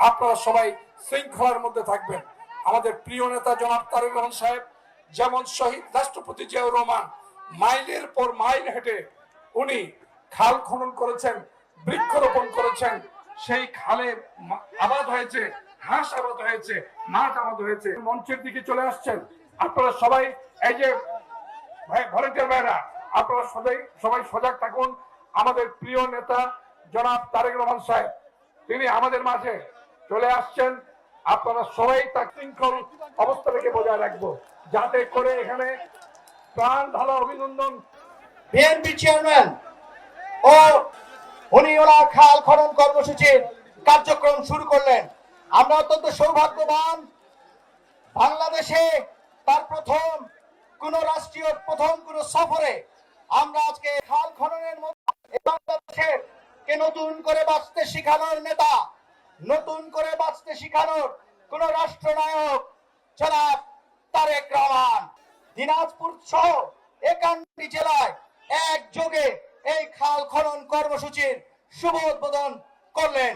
আপনারা সবাই শৃঙ্খলার মধ্যে থাকবেন। আমাদের প্রিয় নেতা জনাব তারেক রহমান সাহেব যেমন শহীদ রাষ্ট্রপতি জিয়াউর রহমান মাইলের পর মাইল হেঁটে উনি খাল খনন করেছেন, বৃক্ষরোপণ করেছেন, সেই খালে আবাদ হয়েছে, হাঁস আবাদ হয়েছে, মাছ আবাদ হয়েছে। মঞ্চের দিকে চলে আসছেন আপনারা সবাই, এই যে ভলেন্টিয়ার ভাইরা, আপনারা সবাই সজাগ থাকুন। আমাদের প্রিয় নেতা জনাব তারেক রহমান সাহেব তিনি আমাদের মাঝে চলে আসছেন। আপনারা সবাই তার শৃঙ্খল অবস্থাটাকে বজায় রাখবো, যাতে করে এখানে প্রাণ ঢালা অভিনন্দন। বিএনপি চেয়ারম্যান ও উনি ওনার খাল খনন কর্মসূচির কার্যক্রম শুরু করলেন। আমরা অত্যন্ত সৌভাগ্যবান, বাংলাদেশে তার প্রথম কোন সফরে আমরা আজকে খাল খননের মধ্যে বাংলাদেশের কে নতুন করে বাঁচতে শিখানোর নেতা, নতুন করে বাঁচতে শিখানোর কোন রাষ্ট্রনায়ক জনাব তারেক রহমান দিনাজপুর সহ 51টি জেলায় একযোগে এই খাল খনন কর্মসূচির শুভ উদ্বোধন করলেন।